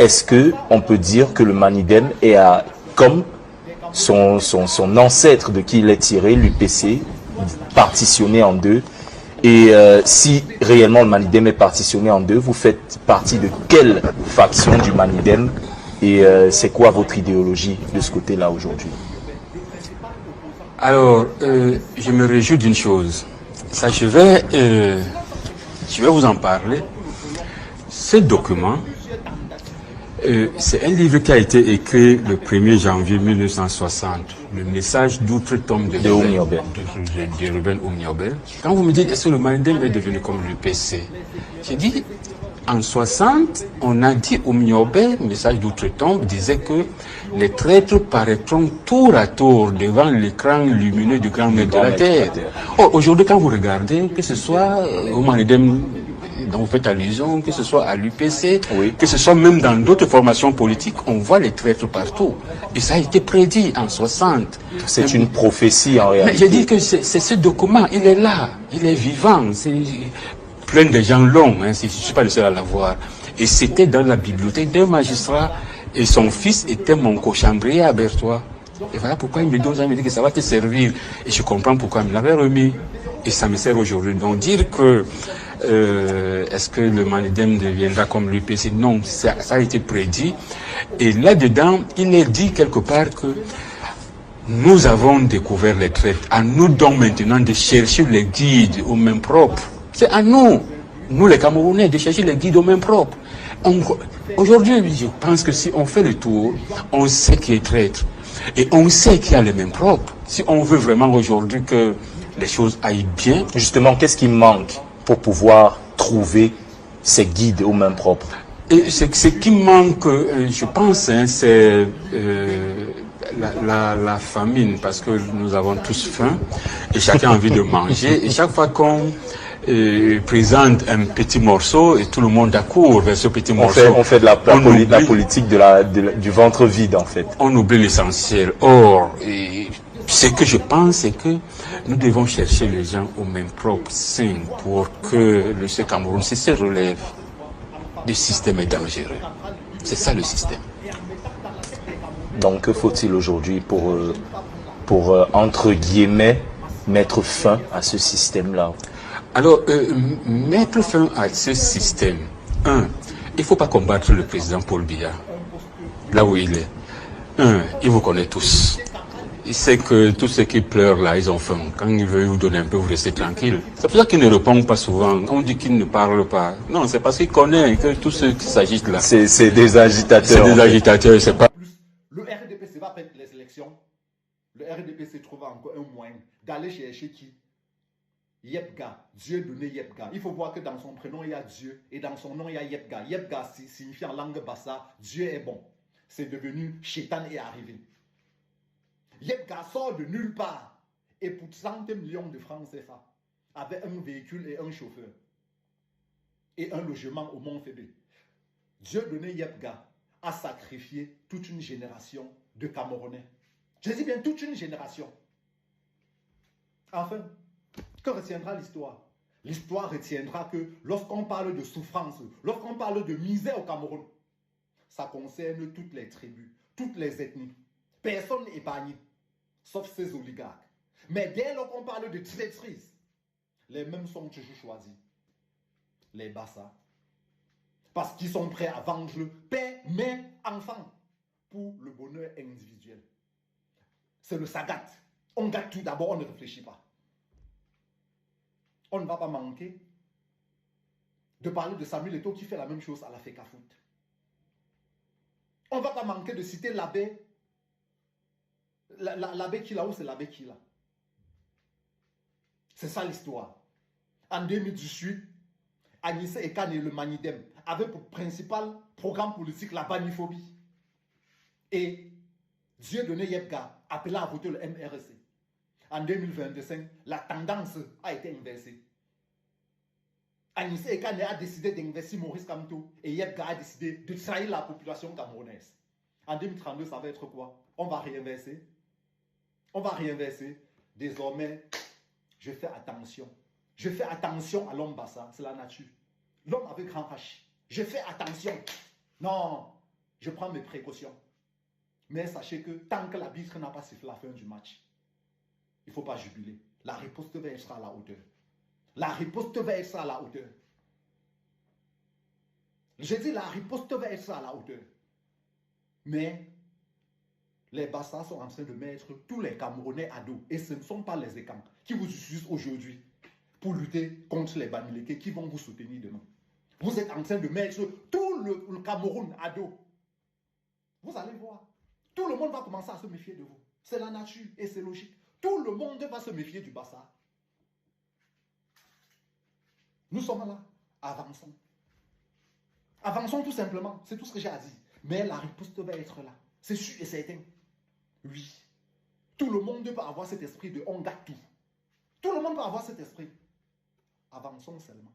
est-ce qu'on peut dire que le Manidem est comme son ancêtre de qui il est tiré, l'UPC, partitionné en deux? Et si réellement le Manidem est partitionné en deux, vous faites partie de quelle faction du Manidem? Et c'est quoi votre idéologie de ce côté-là aujourd'hui? Alors, je me réjouis d'une chose. Ça, je vais vous en parler. Ce document, c'est un livre qui a été écrit le 1er janvier 1960. Le message d'outre-tombe de Ruben Oum-Niobel. Quand vous me dites, est-ce que le Manidem est devenu comme l'UPC? J'ai dit, en 60, on a dit Oum-Niobel, message d'outre-tombe, disait que les traîtres paraîtront tour à tour devant l'écran lumineux du grand maître de la terre. Oh, aujourd'hui, quand vous regardez, que ce soit au Manidem dont vous faites allusion, que ce soit à l'UPC, oui, que ce soit même dans d'autres formations politiques, on voit les traîtres partout. Et ça a été prédit en 60. C'est une prophétie en réalité. Mais j'ai dit que c'est ce document, il est là, il est vivant. Plein de gens l'ont, hein, je ne suis pas le seul à l'avoir. Et c'était dans la bibliothèque d'un magistrat, et son fils était mon cochambrier à Berthois. Et voilà pourquoi il me donne ça, il me dit que ça va te servir. Et je comprends pourquoi il me l'avait remis. Et ça me sert aujourd'hui. Donc dire que est-ce que le Manidem deviendra comme l'UPC? Non, ça a été prédit. Et là-dedans, il est dit quelque part que nous avons découvert les traites. À nous donc maintenant de chercher les guides aux mains propres. C'est à nous, les Camerounais, de chercher les guides aux mains propres. Aujourd'hui, je pense que si on fait le tour, on sait qui est traître. Et on sait qu'il y a les mains propres. Si on veut vraiment aujourd'hui que les choses aillent bien. Justement, qu'est-ce qui manque pour pouvoir trouver ces guides aux mains propres? Et ce qui manque, je pense, hein, c'est la famine, parce que nous avons tous faim et chacun a envie de manger. Et chaque fois qu'on présente un petit morceau et tout le monde accourt vers ce petit morceau. On fait de la politique du ventre vide en fait. On oublie l'essentiel. Or, ce que je pense, c'est que nous devons chercher les gens aux mains propres, sains, pour que ce Cameroun se relève. Le système est dangereux. C'est ça le système. Donc que faut-il aujourd'hui pour entre guillemets, mettre fin à ce système-là? Alors, mettre fin à ce système, il ne faut pas combattre le président Paul Biya, là où il est. Il vous connaît tous. Il sait que tous ceux qui pleurent là, ils ont faim. Quand il veut vous donner un peu, vous restez tranquille. C'est pour ça qu'il ne répond pas souvent. On dit qu'il ne parle pas. Non, c'est parce qu'il connaît que tous ceux qui s'agitent là. C'est des agitateurs. C'est des agitateurs, c'est pas. Le RDPC va perdre les élections. Le RDPC trouve encore un moyen d'aller chercher qui? Yepga, Dieu donné Yepga. Il faut voir que dans son prénom il y a Dieu et dans son nom il y a Yepga. Yepga signifie en langue bassa, Dieu est bon. C'est devenu Chétan est arrivé. Yepga sort de nulle part et pour 30 millions de francs CFA avec un véhicule et un chauffeur et un logement au Mont-Fébé. Dieu donné Yepga a sacrifié toute une génération de Camerounais. Je dis bien toute une génération. Enfin, que retiendra l'histoire? L'histoire retiendra que lorsqu'on parle de souffrance, lorsqu'on parle de misère au Cameroun, ça concerne toutes les tribus, toutes les ethnies. Personne n'est épargné, sauf ces oligarques. Mais dès lors qu'on parle de traîtrise, les mêmes sont toujours choisis. Les Bassa. Parce qu'ils sont prêts à vendre père, mère, enfant pour le bonheur individuel. C'est le sagat. On gâte tout d'abord, on ne réfléchit pas. On ne va pas manquer de parler de Samuel Eto'o qui fait la même chose à la FECAFOOT. On ne va pas manquer de citer l'abbé, l'abbé Kila, ou c'est l'abbé Kila. C'est ça l'histoire. En 2018, Agnès Ekane et le Manidem avaient pour principal programme politique la baniphobie. Et Dieu donné Yepga appelant à voter le MRC. En 2025, la tendance a été inversée. Agnès Ekane a décidé d'investir Maurice Kamto et Yepga a décidé de trahir la population camerounaise. En 2032, ça va être quoi? On va réinverser. On va réinverser. Désormais, je fais attention. Je fais attention à l'homme Bassa, c'est la nature. L'homme avec grand H. Je fais attention. Non, Je prends mes précautions. Mais sachez que tant que l'arbitre n'a pas sifflé la fin du match, il ne faut pas jubiler. La riposte va être à la hauteur. La riposte va être à la hauteur. Je dis la riposte va être à la hauteur. Mais les Barça sont en train de mettre tous les Camerounais à dos. Et ce ne sont pas les Écans qui vous utilisent aujourd'hui pour lutter contre les Bamileke qui vont vous soutenir demain. Vous êtes en train de mettre tout le Cameroun à dos. Vous allez voir. Tout le monde va commencer à se méfier de vous. C'est la nature et c'est logique. Tout le monde va se méfier du Barça. Nous sommes là. Avançons. Avançons tout simplement. C'est tout ce que j'ai à dire. Mais la riposte va être là. C'est sûr et certain. Oui. Tout le monde peut avoir cet esprit de on gâte tout. Tout le monde peut avoir cet esprit. Avançons seulement.